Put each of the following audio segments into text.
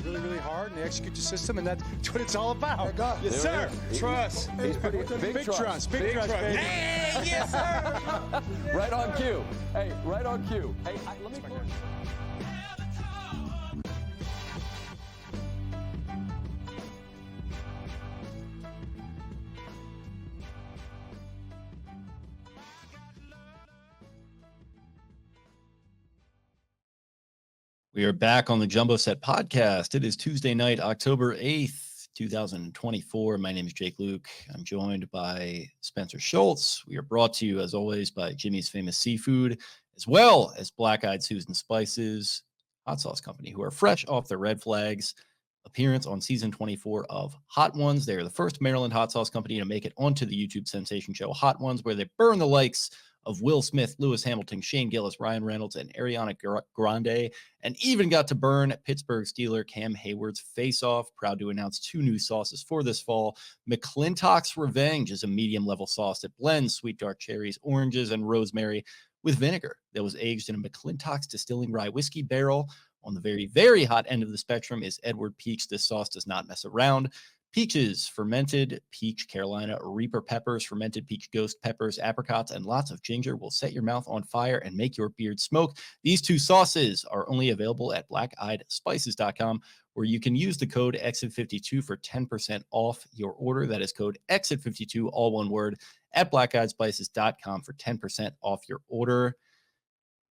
really, really hard, and they execute the system, and that's what it's all about. Yes, sir. Trust. Big trust, baby. Hey, yes, sir. Right on cue. Hey, right on cue. Hey, let me. We are back on the Jumbo Set podcast. It is Tuesday night, October 8th, 2024. My name is Jake Luke. I'm joined by Spencer Schultz. We are brought to you, as always, by Jimmy's Famous Seafood, as well as Black Eyed Susan Spices, hot sauce company, who are fresh off their red flags appearance on season 24 of Hot Ones. They are the first Maryland hot sauce company to make it onto the YouTube sensation show Hot Ones, where they burn the likes of Will Smith, Lewis Hamilton, Shane Gillis, Ryan Reynolds, and Ariana Grande, and even got to burn Pittsburgh Steeler Cam Hayward's face-off. Proud to announce 2 new sauces for this fall. McClintock's Revenge is a medium-level sauce that blends sweet dark cherries, oranges, and rosemary with vinegar that was aged in a McClintock's distilling rye whiskey barrel. On the very, very hot end of the spectrum is Edward Peach. This sauce does not mess around. Peaches, fermented peach Carolina Reaper peppers, fermented peach ghost peppers, apricots, and lots of ginger will set your mouth on fire and make your beard smoke. These 2 sauces are only available at blackeyedspices.com, where you can use the code EXIT52 for 10% off your order. That is code EXIT52, all one word, at blackeyedspices.com for 10% off your order.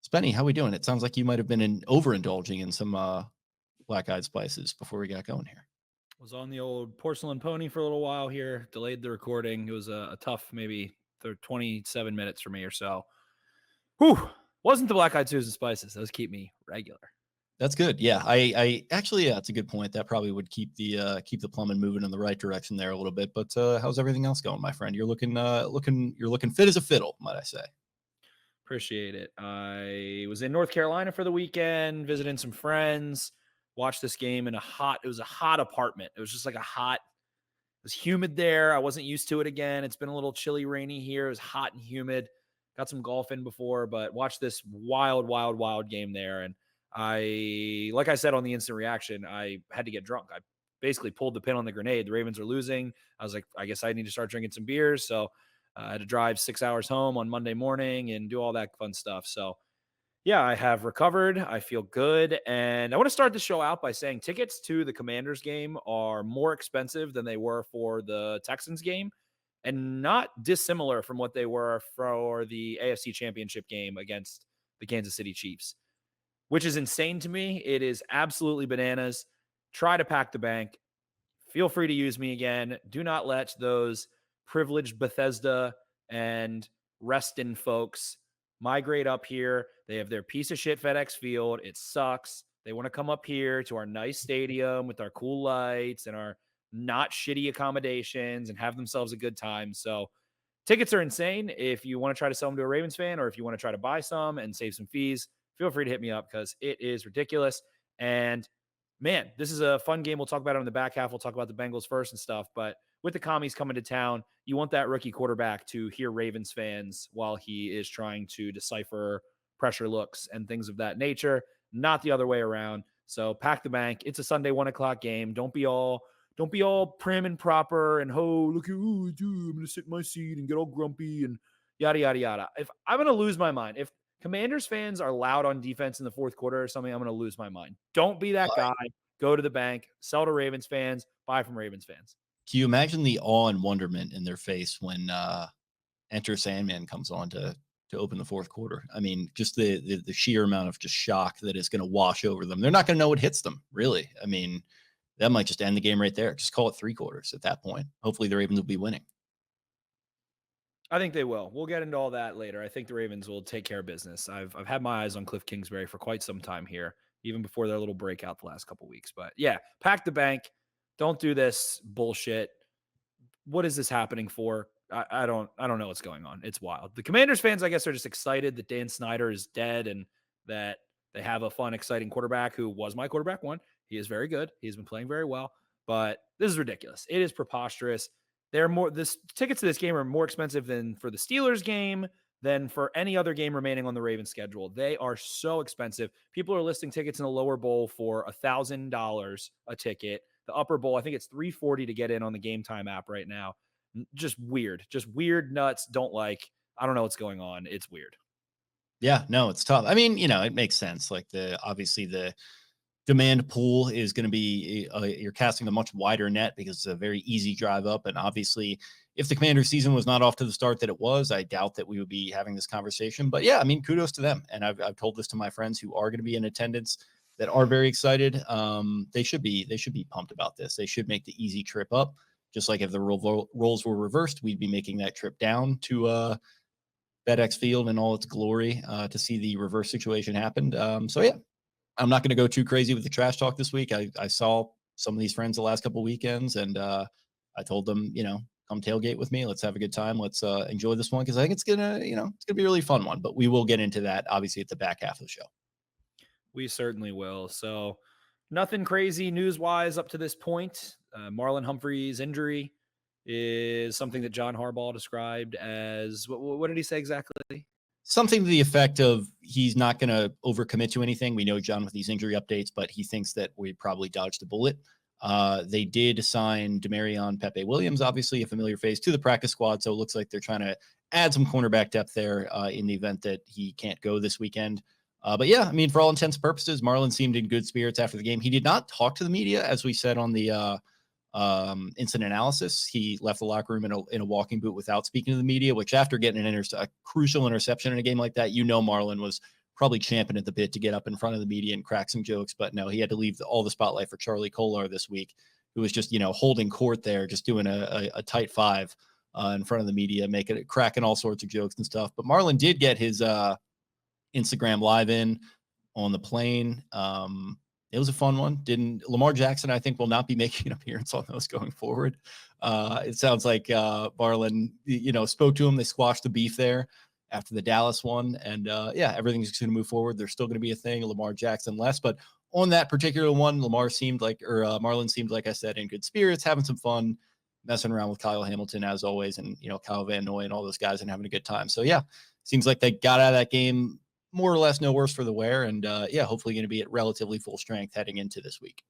Spenny, how we doing? It sounds like you might have been overindulging in some Black Eyed Spices before we got going here. Was on the old porcelain pony for a little while here, delayed the recording. It was a tough maybe 27 minutes for me or so. Whew. Wasn't the Black Eyed Susan Spices. Those keep me regular. That's good. Yeah, I actually, yeah, it's a good point. That probably would keep the plumbing moving in the right direction there a little bit. But how's everything else going, my friend? You're looking fit as a fiddle, might I say. Appreciate it. I was in North Carolina for the weekend, visiting some friends. Watched this game in it was a hot apartment. It was just like it was humid there. I wasn't used to it again. It's been a little chilly, rainy here. It was hot and humid. Got some golf in before, but watched this wild game there. And like I said on the instant reaction, I had to get drunk. I basically pulled the pin on the grenade. The Ravens are losing. I was like, I guess I need to start drinking some beers. So I had to drive 6 hours home on Monday morning and do all that fun stuff. So yeah, I have recovered. I feel good. And I want to start the show out by saying tickets to the Commanders game are more expensive than they were for the Texans game, and not dissimilar from what they were for the AFC Championship game against the Kansas City Chiefs, which is insane to me. It is absolutely bananas. Try to pack the bank. Feel free to use me again. Do not let those privileged Bethesda and Reston folks migrate up here. They have their piece of shit FedEx Field. It sucks. They want to come up here to our nice stadium with our cool lights and our not shitty accommodations and have themselves a good time. So tickets are insane. If you want to try to sell them to a Ravens fan, or if you want to try to buy some and save some fees, feel free to hit me up because it is ridiculous. And man, this is a fun game. We'll talk about it in the back half. We'll talk about the Bengals first and stuff, but with the commies coming to town, you want that rookie quarterback to hear Ravens fans while he is trying to decipher pressure looks and things of that nature, not the other way around. So pack the bank. It's a Sunday 1:00 game. Don't be all prim and proper and look at I'm gonna sit in my seat and get all grumpy and yada yada yada. If I'm gonna lose my mind, if Commanders fans are loud on defense in the fourth quarter or something, I'm gonna lose my mind. Don't be that guy. Go to the bank, sell to Ravens fans, buy from Ravens fans. Can you imagine the awe and wonderment in their face when Enter Sandman comes on to open the fourth quarter? I mean, just the sheer amount of just shock that is going to wash over them. They're not going to know what hits them, really. I mean, that might just end the game right there. Just call it 3 quarters at that point. Hopefully the Ravens will be winning. I think they will. We'll get into all that later. I think the Ravens will take care of business. I've had my eyes on Cliff Kingsbury for quite some time here, even before their little breakout the last couple of weeks. But yeah, pack the bank. Don't do this bullshit. What is this happening for? I don't know what's going on. It's wild. The Commanders fans, I guess, are just excited that Dan Snyder is dead and that they have a fun, exciting quarterback who was my quarterback one. He is very good. He's been playing very well. But this is ridiculous. It is preposterous. Tickets to this game are more expensive than for the Steelers game, than for any other game remaining on the Ravens schedule. They are so expensive. People are listing tickets in the lower bowl for $1,000 a ticket. The upper bowl, I think it's $340 to get in on the Game Time app right now. Just weird, nuts. Don't like. I don't know what's going on. It's weird. Yeah, no, it's tough. I mean, it makes sense. Like obviously the demand pool is going to be, you're casting a much wider net because it's a very easy drive up. And obviously, if the Commanders season was not off to the start that it was, I doubt that we would be having this conversation. But yeah, I mean, kudos to them. And I've told this to my friends who are going to be in attendance that are very excited. They should be pumped about this. They should make the easy trip up. Just like if the roles were reversed, we'd be making that trip down to FedEx Field in all its glory to see the reverse situation happen. So yeah, I'm not going to go too crazy with the trash talk this week. I saw some of these friends the last couple of weekends, and I told them, come tailgate with me. Let's have a good time. Let's enjoy this one because I think it's gonna be a really fun one. But we will get into that obviously at the back half of the show. We certainly will. So nothing crazy news-wise up to this point. Marlon Humphrey's injury is something that John Harbaugh described as, what did he say exactly? Something to the effect of he's not going to overcommit to anything. We know John with these injury updates, but he thinks that we probably dodged a bullet. They did sign Demarion Pepe Williams, obviously a familiar face, to the practice squad. So it looks like they're trying to add some cornerback depth there in the event that he can't go this weekend. But yeah, I mean, for all intents and purposes, Marlon seemed in good spirits after the game. He did not talk to the media, as we said on the incident analysis. He left the locker room in a walking boot without speaking to the media, which after getting a crucial interception in a game like that, Marlon was probably champing at the bit to get up in front of the media and crack some jokes. But no, he had to leave all the spotlight for Charlie Kolar this week, who was just, holding court there, just doing a tight five in front of the media, cracking all sorts of jokes and stuff. But Marlon did get his Instagram live in on the plane. It was a fun one. Lamar Jackson, I think, will not be making an appearance on those going forward. It sounds like Marlon, spoke to him. They squashed the beef there after the Dallas one. And yeah, everything's going to move forward. There's still going to be a thing. Lamar Jackson less. But on that particular one, Marlon seemed like I said, in good spirits, having some fun, messing around with Kyle Hamilton as always. And, Kyle Van Noy and all those guys and having a good time. So yeah, seems like they got out of that game more or less no worse for the wear. And yeah, hopefully going to be at relatively full strength heading into this week.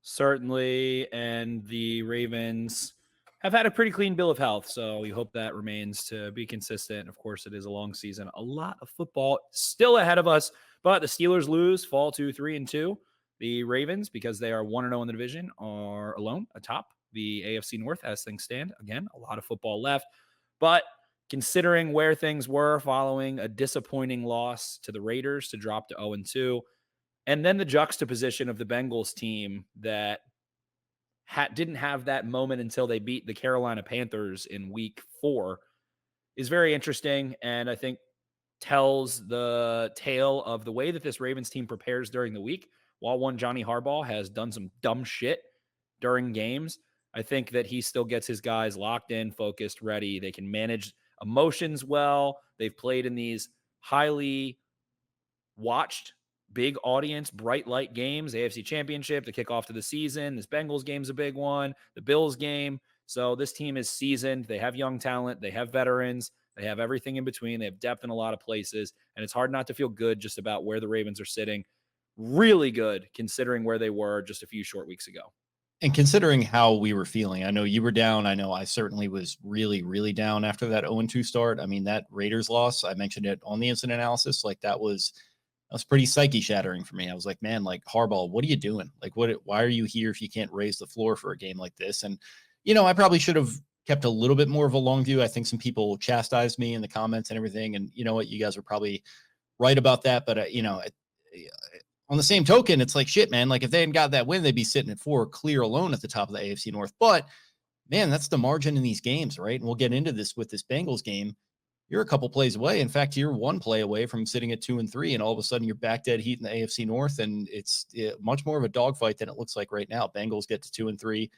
Certainly. And the Ravens have had a pretty clean bill of health. So we hope that remains to be consistent. Of course, it is a long season, a lot of football still ahead of us, but the Steelers lose, fall to 3-2. The Ravens, because they are 1-0 in the division, are alone atop the AFC North as things stand. Again, a lot of football left, but considering where things were following a disappointing loss to the Raiders to drop to 0-2, and then the juxtaposition of the Bengals team that didn't have that moment until they beat the Carolina Panthers in week 4 is very interesting, and I think tells the tale of the way that this Ravens team prepares during the week. While one Johnny Harbaugh has done some dumb shit during games, I think that he still gets his guys locked in, focused, ready. They can manage emotions well. They've played in these highly watched, big audience, bright light games, AFC Championship, the kickoff to the season. This Bengals game's a big one, the Bills game. So this team is seasoned. They have young talent. They have veterans. They have everything in between. They have depth in a lot of places. And it's hard not to feel good just about where the Ravens are sitting. Really good considering where they were just a few short weeks ago. And considering how we were feeling, I know you were down. I know I certainly was really, really down after that 0-2 start. I mean, that Raiders loss, I mentioned it on the incident analysis. Like that was pretty psyche shattering for me. I was like, man, like Harbaugh, what are you doing? Like, why are you here if you can't raise the floor for a game like this? And, I probably should have kept a little bit more of a long view. I think some people chastised me in the comments and everything. And you know what? You guys are probably right about that. But, on the same token, it's like, shit, man, like if they hadn't got that win, they'd be sitting at 4 clear alone at the top of the AFC North. But man, that's the margin in these games, right? And we'll get into this with this Bengals game. You're a couple plays away. In fact, you're 1 play away from sitting at 2-3, and all of a sudden you're back dead heat in the AFC North. And it's much more of a dogfight than it looks like right now. Bengals get to 2-3.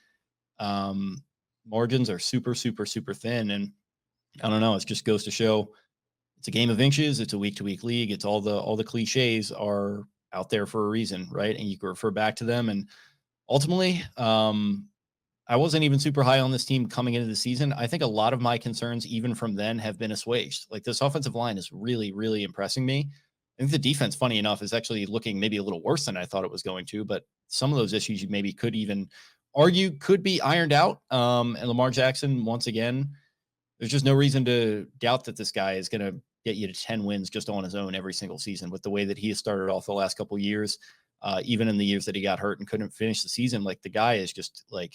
Margins are super, super, super thin. And I don't know, it just goes to show it's a game of inches. It's a week-to-week league. It's all the cliches are out there for a reason, right? And you can refer back to them. And ultimately, I wasn't even super high on this team coming into the season. I think a lot of my concerns, even from then, have been assuaged. Like, this offensive line is really, really impressing me. I think the defense, funny enough, is actually looking maybe a little worse than I thought it was going to, but some of those issues you maybe could even argue could be ironed out. And Lamar Jackson, once again, there's just no reason to doubt that this guy is going to get you to 10 wins just on his own every single season with the way that he has started off the last couple of years. Even in the years that he got hurt and couldn't finish the season, like, the guy is just like,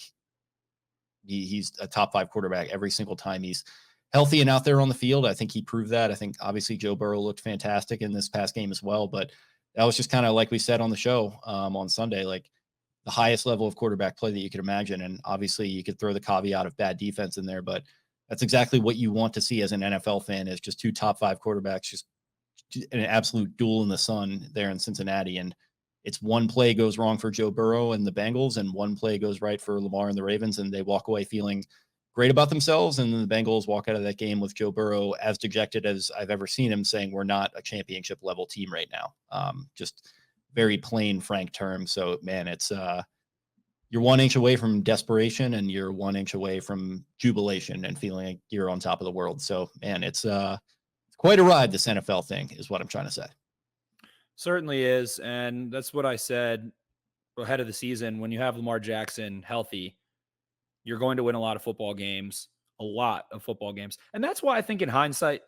he's a top 5 quarterback every single time he's healthy and out there on the field. I think he proved that. I think obviously Joe Burrow looked fantastic in this past game as well, but that was just kind of like we said on the show on Sunday, like the highest level of quarterback play that you could imagine. And obviously you could throw the caveat of bad defense in there, but that's exactly what you want to see as an NFL fan, is just 2 top 5 quarterbacks, just an absolute duel in the sun there in Cincinnati. And it's one play goes wrong for Joe Burrow and the Bengals, and one play goes right for Lamar and the Ravens, and they walk away feeling great about themselves. And then the Bengals walk out of that game with Joe Burrow as dejected as I've ever seen him, saying, we're not a championship level team right now. Just very plain, frank terms. So, man, it's you're 1 inch away from desperation, and you're 1 inch away from jubilation and feeling like you're on top of the world. So, man, it's quite a ride, this NFL thing, is what I'm trying to say. Certainly is. And that's what I said ahead of the season. When you have Lamar Jackson healthy, you're going to win a lot of football games, And that's why I think in hindsight,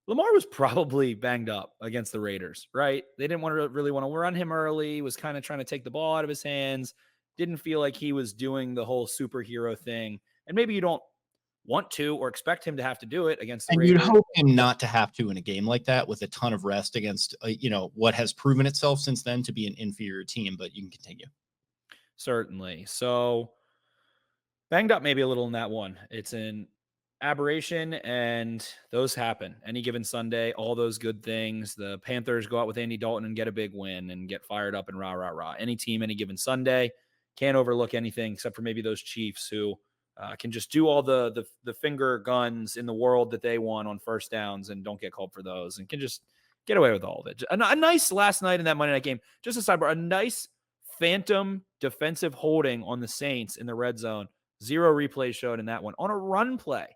Lamar was probably banged up against the Raiders, right? They didn't really want to run him early, was kind of trying to take the ball out of his hands, didn't feel like he was doing the whole superhero thing. And maybe you don't want to or expect him to have to do it against the Raiders. And you'd hope him not to have to in a game like that with a ton of rest against, what has proven itself since then to be an inferior team, but you can continue. Certainly. So banged up maybe a little in that one. It's an aberration, and those happen any given Sunday, all those good things. The Panthers go out with Andy Dalton and get a big win and get fired up and rah, rah, rah. Any team, any given Sunday, can't overlook anything except for maybe those Chiefs who can just do all the finger guns in the world that they want on first downs and don't get called for those and can just get away with all of it. A nice last night in that Monday night game, just a sidebar, a nice phantom defensive holding on the Saints in the red zone. 0 replays showed in that one on a run play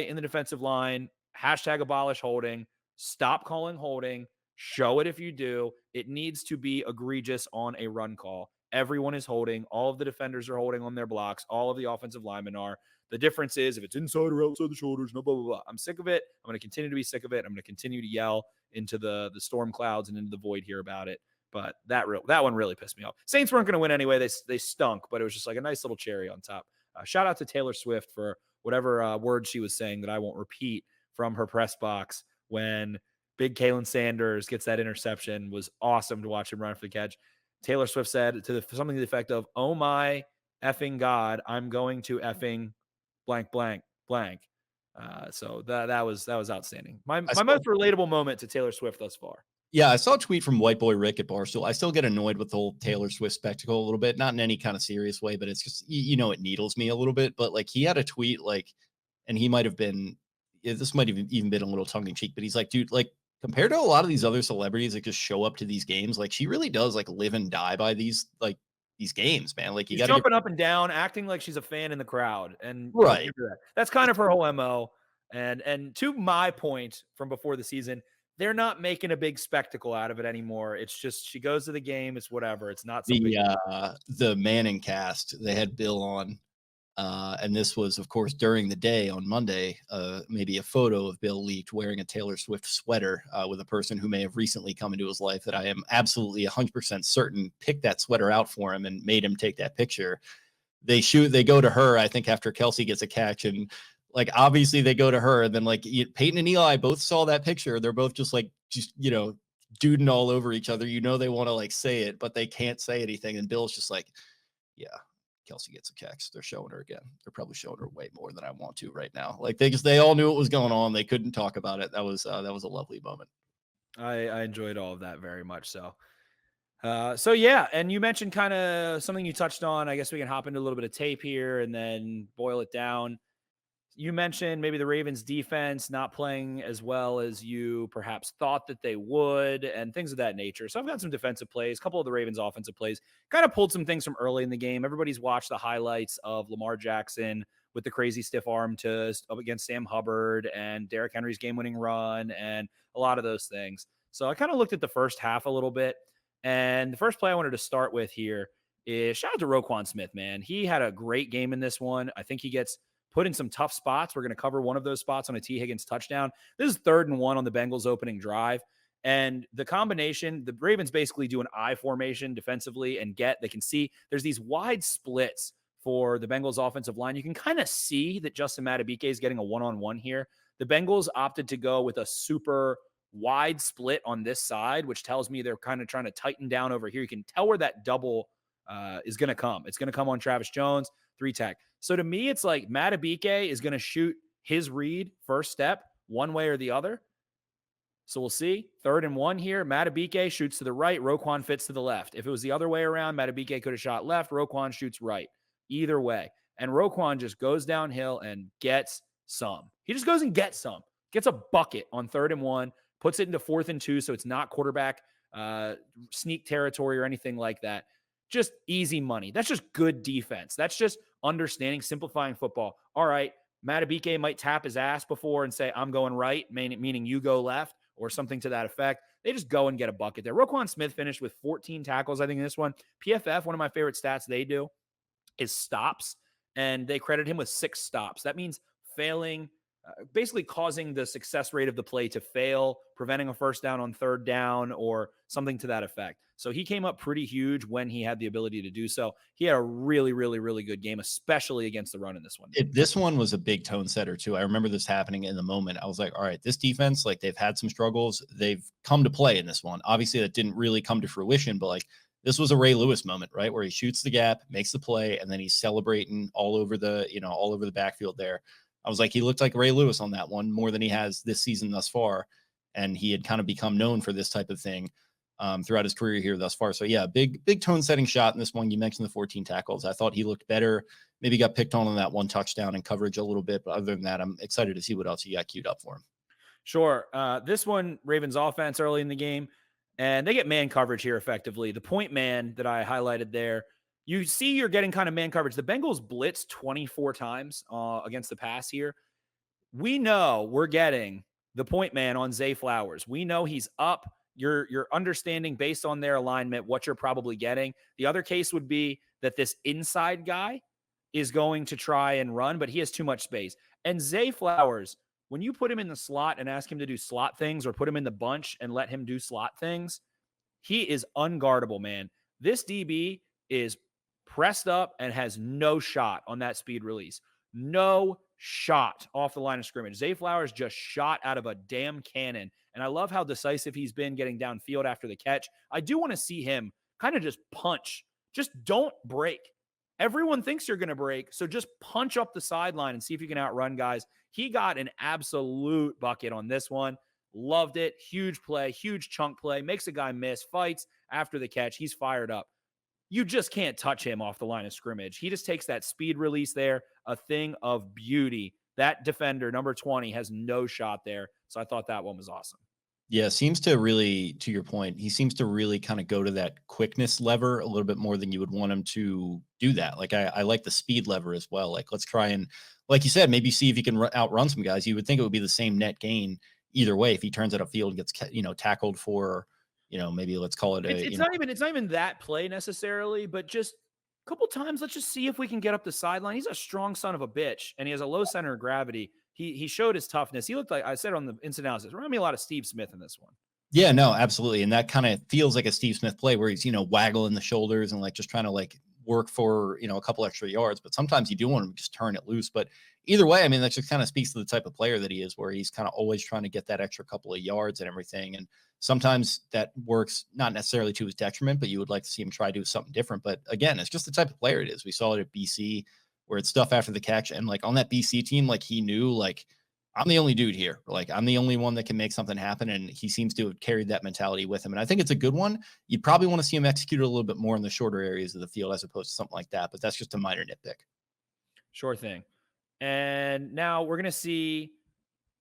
in the defensive line. Hashtag abolish holding. Stop calling holding. Show it if you do. It needs to be egregious on a run call. Everyone is holding. All of the defenders are holding on their blocks. All of the offensive linemen are. The difference is if it's inside or outside the shoulders, no blah, blah, blah. I'm sick of it. I'm going to continue to be sick of it. I'm going to continue to yell into the storm clouds and into the void here about it. But that one really pissed me off. Saints weren't going to win anyway. They stunk, but it was just like a nice little cherry on top. Shout out to Taylor Swift for whatever word she was saying that I won't repeat from her press box when big Kalen Sanders gets that interception. Was awesome to watch him run for the catch. Taylor Swift said something to the effect of, "Oh my effing God, I'm going to effing blank, blank, blank." So that was outstanding. My most relatable moment to Taylor Swift thus far. Yeah, I saw a tweet from White Boy Rick at Barstool. I still get annoyed with the whole Taylor Swift spectacle a little bit, not in any kind of serious way, but it's just, it needles me a little bit. But like, he had a tweet and he might have been, this might have even been a little tongue in cheek, but he's like, dude, like, compared to a lot of these other celebrities that just show up to these games, like, she really does like live and die by these games, man. Like, you got jumping up and down, acting like she's a fan in the crowd, and right. That's kind of her whole MO. And to my point from before the season, they're not making a big spectacle out of it anymore. It's just she goes to the game. It's whatever. It's not something. The Manning cast, they had Bill on, and this was, of course, during the day on Monday. Maybe a photo of Bill leaked wearing a Taylor Swift sweater with a person who may have recently come into his life that I am absolutely 100% certain picked that sweater out for him and made him take that picture. They go to her, I think, after Kelsey gets a catch, and like, obviously they go to her, and then like Peyton and Eli both saw that picture. They're both just duding all over each other. They want to like say it, but they can't say anything. And Bill's just like, yeah, Kelsey gets a catch. They're showing her again. They're probably showing her way more than I want to right now. Like, they all knew what was going on. They couldn't talk about it. That was a lovely moment. I enjoyed all of that very much. So yeah, and you mentioned kind of something you touched on. I guess we can hop into a little bit of tape here and then boil it down. you mentioned maybe the Ravens defense not playing as well as you perhaps thought that they would and things of that nature. So I've got some defensive plays, a couple of the Ravens offensive plays, kind of pulled some things from early in the game. Everybody's watched the highlights of Lamar Jackson with the crazy stiff arm up against Sam Hubbard and Derrick Henry's game-winning run and a lot of those things. So I kind of looked at the first half a little bit. And the first play I wanted to start with here is shout out to Roquan Smith, man. He had a great game in this one. I think he gets put in some tough spots. We're going to cover one of those spots on a T. Higgins touchdown. This is 3rd and 1 on the Bengals opening drive. And the combination, the Ravens basically do an I formation defensively and they can see there's these wide splits for the Bengals offensive line. You can kind of see that Justin Madubuike is getting a one-on-one here. The Bengals opted to go with a super wide split on this side, which tells me they're kind of trying to tighten down over here. You can tell where that double is going to come. It's going to come on Travis Jones, 3-tech. So to me, it's like Madubuike is going to shoot his read first step one way or the other. So we'll see. 3rd and 1 here. Madubuike shoots to the right. Roquan fits to the left. If it was the other way around, Madubuike could have shot left. Roquan shoots right. Either way. And Roquan just goes downhill and gets some. He just goes and gets some. Gets a bucket on 3rd and 1. Puts it into 4th and 2, so it's not quarterback sneak territory or anything like that. Just easy money. That's just good defense. That's just understanding, simplifying football. All right, Madubuike might tap his ass before and say, I'm going right, meaning you go left, or something to that effect. They just go and get a bucket there. Roquan Smith finished with 14 tackles, I think, in this one. PFF, one of my favorite stats they do is stops, and they credit him with 6 stops. That means failing, basically causing the success rate of the play to fail, preventing a first down on 3rd down or something to that effect. So he came up pretty huge when he had the ability to do so. He had a really, really, really good game, especially against the run in this one. This one was a big tone setter too. I remember this happening in the moment. I was like, all right, this defense, like they've had some struggles. They've come to play in this one. Obviously that didn't really come to fruition, but like this was a Ray Lewis moment, right? Where he shoots the gap, makes the play, and then he's celebrating all over the backfield there. I was like, he looked like Ray Lewis on that one more than he has this season thus far. And he had kind of become known for this type of thing throughout his career here thus far. So yeah, big tone setting shot in this one. You mentioned the 14 tackles. I thought he looked better. Maybe got picked on that one touchdown and coverage a little bit. But other than that, I'm excited to see what else you got queued up for him. Sure. This one, Ravens offense early in the game, and they get man coverage here effectively. The point man that I highlighted there, you see you're getting kind of man coverage. The Bengals blitz 24 times against the pass here. We know we're getting the point man on Zay Flowers. We know he's up. You're understanding based on their alignment what you're probably getting. The other case would be that this inside guy is going to try and run, but he has too much space. And Zay Flowers, when you put him in the slot and ask him to do slot things or put him in the bunch and let him do slot things, he is unguardable, man. This DB is pressed up and has no shot on that speed release. No shot off the line of scrimmage. Zay Flowers just shot out of a damn cannon. And I love how decisive he's been getting downfield after the catch. I do want to see him kind of just punch. Just don't break. Everyone thinks you're going to break, so just punch up the sideline and see if you can outrun guys. He got an absolute bucket on this one. Loved it. Huge play, huge chunk play. Makes a guy miss, fights after the catch. He's fired up. You just can't touch him off the line of scrimmage. He just takes that speed release there, a thing of beauty. That defender, number 20, has no shot there. So I thought that one was awesome. Yeah, seems to really, to your point, he seems to really kind of go to that quickness lever a little bit more than you would want him to do that. Like I like the speed lever as well. Like let's try and, like you said, maybe see if he can outrun some guys. You would think it would be the same net gain either way if he turns out a field and gets tackled for, maybe let's call it it's not even that play necessarily, but just a couple times. Let's just see if we can get up the sideline. He's a strong son of a bitch, and he has a low center of gravity. He showed his toughness. He looked like, I said on the instant analysis, reminded me a lot of Steve Smith in this one. Yeah, no, absolutely. And that kind of feels like a Steve Smith play where he's, waggling the shoulders and like just trying to work for, a couple extra yards. But sometimes you do want him to just turn it loose. But either way, I mean, that just kind of speaks to the type of player that he is, where he's kind of always trying to get that extra couple of yards and everything. And sometimes that works not necessarily to his detriment, but you would like to see him try to do something different. But again, it's just the type of player it is. We saw it at BC where it's stuff after the catch. And on that BC team, he knew I'm the only dude here. I'm the only one that can make something happen. And he seems to have carried that mentality with him. And I think it's a good one. You probably want to see him execute a little bit more in the shorter areas of the field as opposed to something like that. But that's just a minor nitpick. Sure thing. And now we're going to see,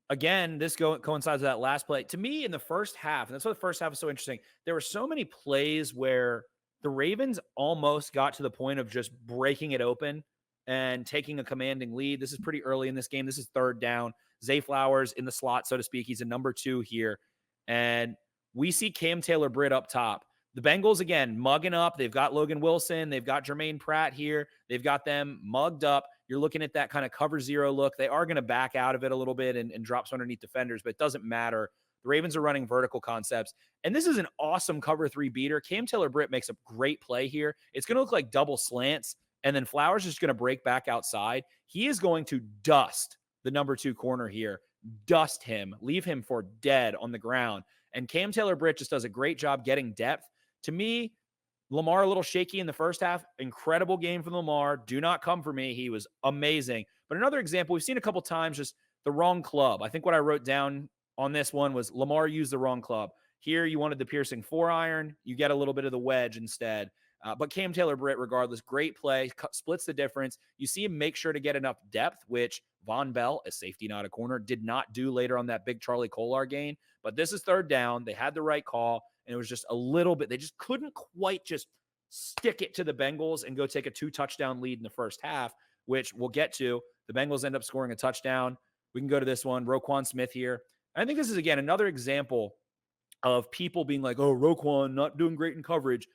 again, this coincides with that last play. To me, in the first half, and that's why the first half is so interesting, there were so many plays where the Ravens almost got to the point of just breaking it open and taking a commanding lead. This is pretty early in this game. This is third down. Zay Flowers in the slot, so to speak. He's a number 2 here. And we see Cam Taylor-Britt up top. The Bengals, again, mugging up. They've got Logan Wilson. They've got Jermaine Pratt here. They've got them mugged up. You're looking at that kind of cover 0 look. They are going to back out of it a little bit and drop some underneath defenders, but it doesn't matter. The Ravens are running vertical concepts. And this is an awesome cover 3 beater. Cam Taylor-Britt makes a great play here. It's going to look like double slants, and then Flowers is just going to break back outside. He is going to dust the number 2 corner here, dust him, leave him for dead on the ground. And Cam Taylor-Britt just does a great job getting depth. To me, Lamar a little shaky in the first half. Incredible game from Lamar. Do not come for me. He was amazing. But another example, we've seen a couple times just the wrong club. I think what I wrote down on this one was Lamar used the wrong club. Here you wanted the piercing 4-iron. You get a little bit of the wedge instead. But Cam Taylor-Britt, regardless, great play, splits the difference. You see him make sure to get enough depth, which Von Bell, a safety, not a corner, did not do later on that big Charlie Kolar gain. But this is third down. They had the right call, and it was just a little bit. They just couldn't quite just stick it to the Bengals and go take a 2-touchdown lead in the first half, which we'll get to. The Bengals end up scoring a touchdown. We can go to this one. Roquan Smith here. And I think this is, again, another example of people being like, oh, Roquan not doing great in coverage.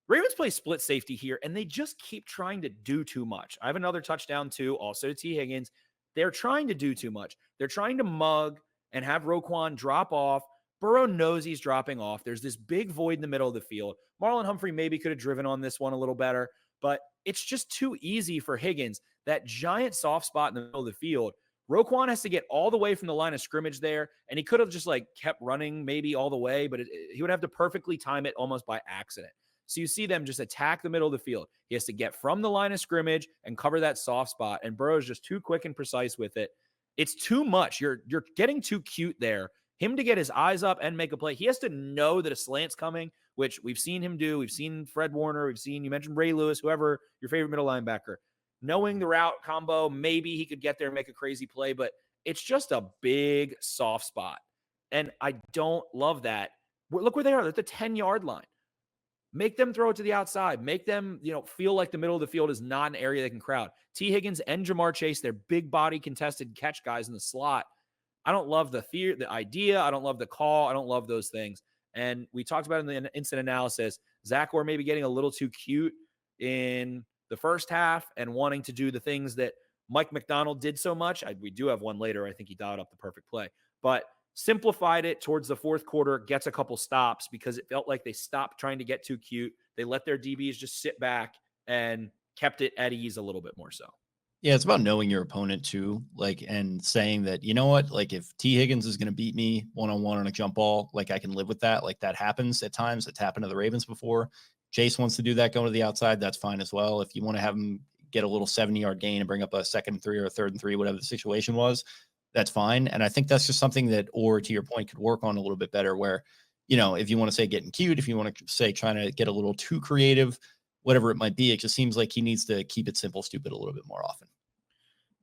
Ravens play split safety here, and they just keep trying to do too much. I have another touchdown, too, also to T. Higgins. They're trying to do too much. They're trying to mug and have Roquan drop off. Burrow knows he's dropping off. There's this big void in the middle of the field. Marlon Humphrey maybe could have driven on this one a little better, but it's just too easy for Higgins. That giant soft spot in the middle of the field, Roquan has to get all the way from the line of scrimmage there, and he could have just kept running maybe all the way, but he would have to perfectly time it almost by accident. So you see them just attack the middle of the field. He has to get from the line of scrimmage and cover that soft spot, and Burrow's just too quick and precise with it. It's too much. You're getting too cute there. Him to get his eyes up and make a play, he has to know that a slant's coming, which we've seen him do. We've seen Fred Warner. You mentioned Ray Lewis, whoever your favorite middle linebacker. Knowing the route combo, maybe he could get there and make a crazy play, but it's just a big soft spot. And I don't love that. Look where they are. They're at the 10-yard line. Make them throw it to the outside. Make them, feel like the middle of the field is not an area they can crowd. T. Higgins and Jamar Chase, they're big body contested catch guys in the slot. I don't love the idea. I don't love the call. I don't love those things. And we talked about in the instant analysis, Zach Orr maybe getting a little too cute in the first half and wanting to do the things that Mike McDonald did so much. We do have one later. I think he dialed up the perfect play, but simplified it towards the fourth quarter, gets a couple stops because it felt like they stopped trying to get too cute. They let their DBs just sit back and kept it at ease a little bit more so. Yeah, it's about knowing your opponent too, and saying that, you know what, if T. Higgins is going to beat me one-on-one on a jump ball, I can live with that. That happens at times. It's happened to the Ravens before. Chase wants to do that going to the outside. That's fine as well. If you want to have him get a little 70-yard gain and bring up a 2nd and 3 or a 3rd and 3, whatever the situation was, that's fine. And I think that's just something that, or to your point, could work on a little bit better where, if you want to say getting cute, if you want to say trying to get a little too creative, whatever it might be, it just seems like he needs to keep it simple, stupid a little bit more often.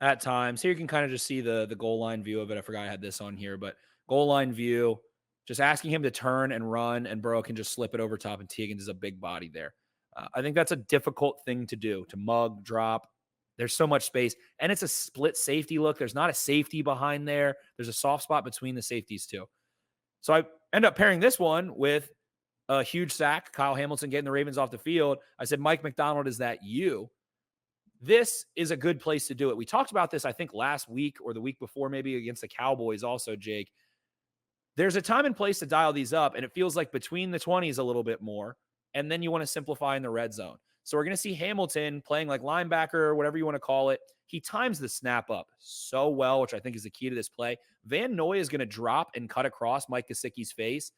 At times. Here you can kind of just see the goal line view of it. I forgot I had this on here, but goal line view, just asking him to turn and run, and Burrow can just slip it over top, and T. Higgins is a big body there. I think that's a difficult thing to do, to mug, drop. There's so much space, and it's a split safety look. There's not a safety behind there. There's a soft spot between the safeties too. So I end up pairing this one with a huge sack, Kyle Hamilton getting the Ravens off the field. I said, Mike McDonald, is that you? This is a good place to do it. We talked about this, I think, last week or the week before, maybe against the Cowboys also, Jake. There's a time and place to dial these up, and it feels like between the 20s a little bit more, and then you want to simplify in the red zone. So we're going to see Hamilton playing like linebacker or whatever you want to call it. He times the snap up so well, which I think is the key to this play. Van Noy is going to drop and cut across Mike Gesicki's face,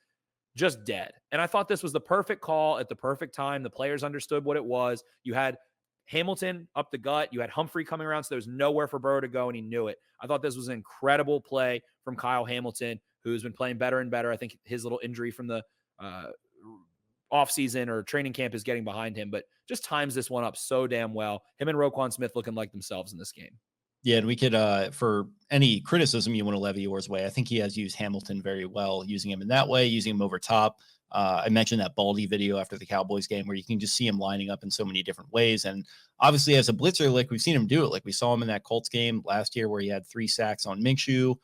just dead. And I thought this was the perfect call at the perfect time. The players understood what it was. You had Hamilton up the gut. You had Humphrey coming around, so there was nowhere for Burrow to go, and he knew it. I thought this was an incredible play from Kyle Hamilton, who's been playing better and better. I think his little injury from the offseason or training camp is getting behind him, but just times this one up so damn well. Him and Roquan Smith looking like themselves in this game. Yeah, and we could, for any criticism you want to levy yours way, I think he has used Hamilton very well, using him in that way, using him over top. I mentioned that Baldy video after the Cowboys game where you can just see him lining up in so many different ways. And obviously, as a blitzer, like we've seen him do it. Like we saw him in that Colts game last year where he had 3 sacks on Minshew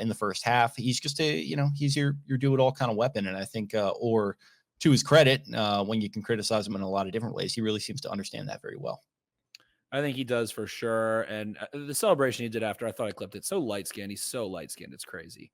in the first half. He's just he's your do it all kind of weapon. And I think, or to his credit, when you can criticize him in a lot of different ways, he really seems to understand that very well. I think he does for sure. And the celebration he did after, I thought I clipped it. So light skinned. He's so light skinned. It's crazy.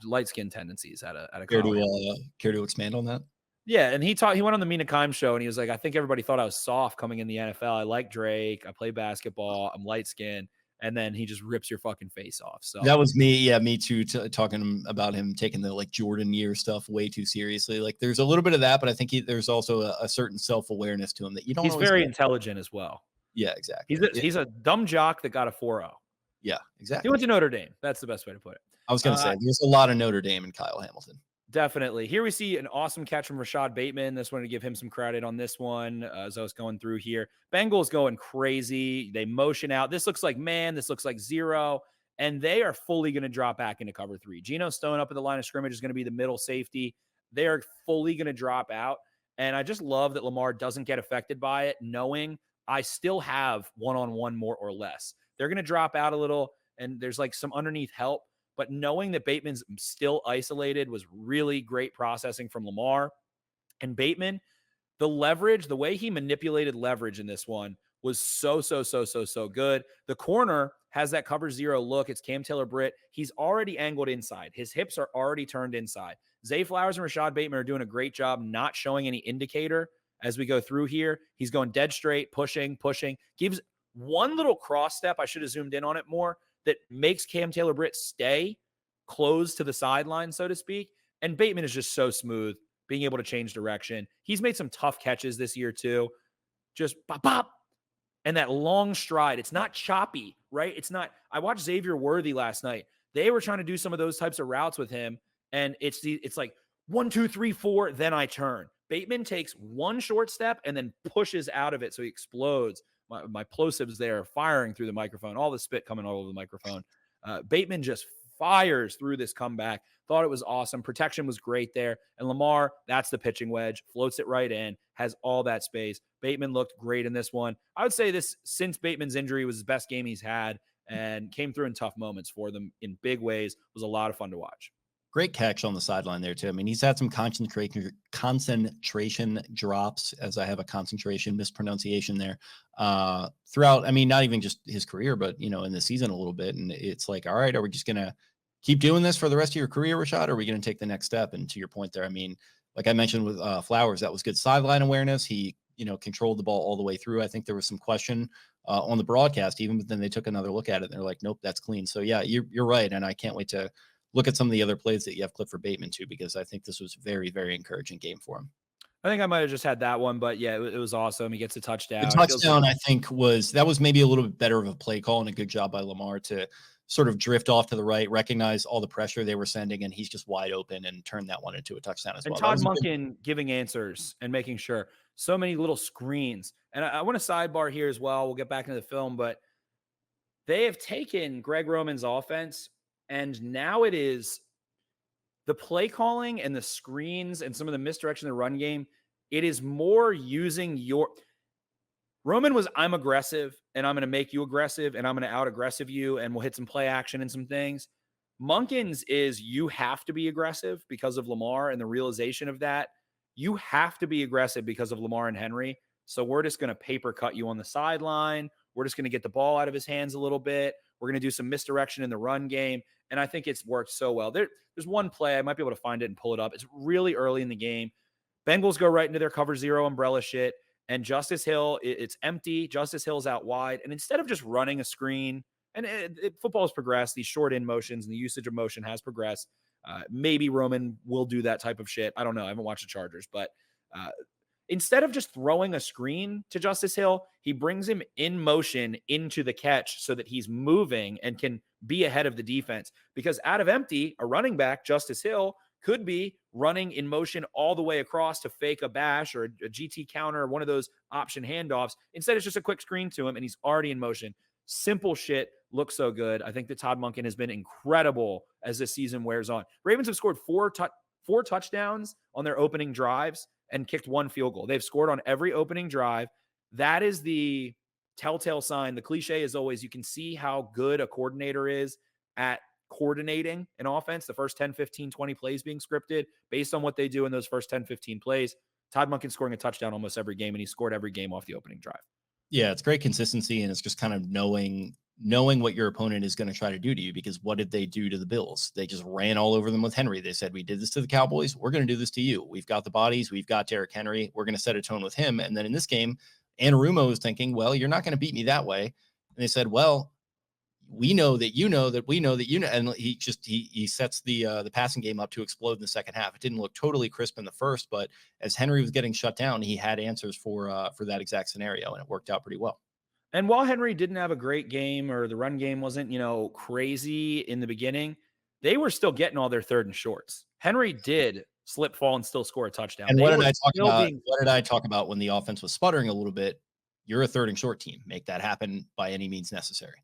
Light skin tendencies at a care to expand on that? Yeah, and he went on the Mina Kimes show and he was like, I think everybody thought I was soft coming in the NFL. I like Drake. I play basketball. I'm light skinned. And then he just rips your fucking face off. So that was me. Yeah, me too. Talking about him taking the like Jordan year stuff way too seriously. Like there's a little bit of that, but I think there's also a certain self-awareness to him that you don't. He's very intelligent as well. Yeah, exactly. He's a dumb jock that got a 4.0. Yeah, exactly. He went to Notre Dame. That's the best way to put it. I was going to say there's a lot of Notre Dame and Kyle Hamilton. Definitely. Here we see an awesome catch from Rashad Bateman. Just wanted to give him some credit on this one as I was going through here. Bengals going crazy. They motion out. This looks like man. This looks like zero. And they are fully going to drop back into cover 3. Geno Stone up at the line of scrimmage is going to be the middle safety. They are fully going to drop out. And I just love that Lamar doesn't get affected by it, knowing I still have one-on-one more or less. They're going to drop out a little, and there's like some underneath help. But knowing that Bateman's still isolated was really great processing from Lamar. And Bateman, the leverage, the way he manipulated leverage in this one was so good. The corner has that cover 0 look. It's Cam Taylor-Britt. He's already angled inside. His hips are already turned inside. Zay Flowers and Rashad Bateman are doing a great job not showing any indicator as we go through here. He's going dead straight, pushing, gives one little cross step. I should have zoomed in on it more. That makes Cam Taylor-Britt stay close to the sideline, so to speak. And Bateman is just so smooth, being able to change direction. He's made some tough catches this year too. Just pop, pop. And that long stride, it's not choppy, right? It's not. I watched Xavier Worthy last night. They were trying to do some of those types of routes with him. And it's like 1, 2, 3, 4, then I turn. Bateman takes one short step and then pushes out of it. So he explodes. My plosives there firing through the microphone, all the spit coming all over the microphone. Bateman just fires through this comeback. Thought it was awesome. Protection was great there. And Lamar, that's the pitching wedge, floats it right in, has all that space. Bateman looked great in this one. I would say this, since Bateman's injury, was his best game he's had and came through in tough moments for them in big ways. It was a lot of fun to watch. Great catch on the sideline there, too. I mean, he's had some concentration drops, as I have a concentration mispronunciation there, throughout, I mean, not even just his career, but, in the season a little bit. And it's like, all right, are we just going to keep doing this for the rest of your career, Rashad? Or are we going to take the next step? And to your point there, I mean, like I mentioned with Flowers, that was good sideline awareness. He, controlled the ball all the way through. I think there was some question on the broadcast, even, but then they took another look at it and they're like, nope, that's clean. So, yeah, you're right. And I can't wait to look at some of the other plays that you have clipped for Bateman too, because I think this was a very, very encouraging game for him. I think I might have just had that one, but yeah, it was awesome. He gets a touchdown. The touchdown, I think, was maybe a little bit better of a play call and a good job by Lamar to sort of drift off to the right, recognize all the pressure they were sending, and he's just wide open and turned that one into a touchdown as well. And Todd Monken giving answers and making sure. So many little screens. And I want to sidebar here as well. We'll get back into the film, but they have taken Greg Roman's offense, and now it is the play calling and the screens and some of the misdirection in the run game. It is more using Roman was, I'm aggressive and I'm going to make you aggressive and I'm going to out aggressive you and we'll hit some play action and some things. Monken's is you have to be aggressive because of Lamar and the realization of that. You have to be aggressive because of Lamar and Henry. So we're just going to paper cut you on the sideline. We're just going to get the ball out of his hands a little bit. We're going to do some misdirection in the run game. And I think it's worked so well. There's one play. I might be able to find it and pull it up. It's really early in the game. Bengals go right into their cover 0 umbrella shit. And Justice Hill, it's empty. Justice Hill's out wide. And instead of just running a screen, and football's progressed, these short in motions and the usage of motion has progressed. Maybe Roman will do that type of shit. I don't know. I haven't watched the Chargers. But instead of just throwing a screen to Justice Hill, he brings him in motion into the catch so that he's moving and can be ahead of the defense. Because out of empty, a running back, Justice Hill, could be running in motion all the way across to fake a bash or a GT counter or one of those option handoffs. Instead, it's just a quick screen to him, and he's already in motion. Simple shit, looks so good. I think that Todd Monken has been incredible as this season wears on. Ravens have scored four touchdowns on their opening drives and kicked 1 field goal. They've scored on every opening drive. That is the telltale sign. The cliche is always, you can see how good a coordinator is at coordinating an offense. The first 10, 15, 20 plays being scripted based on what they do in those first 10, 15 plays. Todd Monken scoring a touchdown almost every game, and he scored every game off the opening drive. Yeah, it's great consistency, and it's just kind of knowing what your opponent is going to try to do to you, because what did they do to the Bills? They just ran all over them with Henry. They said, we did this to the Cowboys. We're going to do this to you. We've got the bodies. We've got Derrick Henry. We're going to set a tone with him. And then in this game, Anarumo was thinking, well, you're not going to beat me that way. And they said, well, we know that you know that we know that you know. And he sets the passing game up to explode in the second half. It didn't look totally crisp in the first, but as Henry was getting shut down, he had answers for that exact scenario, and it worked out pretty well. And while Henry didn't have a great game, or the run game wasn't, crazy in the beginning, they were still getting all their 3rd and shorts. Henry did slip, fall, and still score a touchdown. And what did I talk about when the offense was sputtering a little bit? You're a 3rd and short team. Make that happen by any means necessary.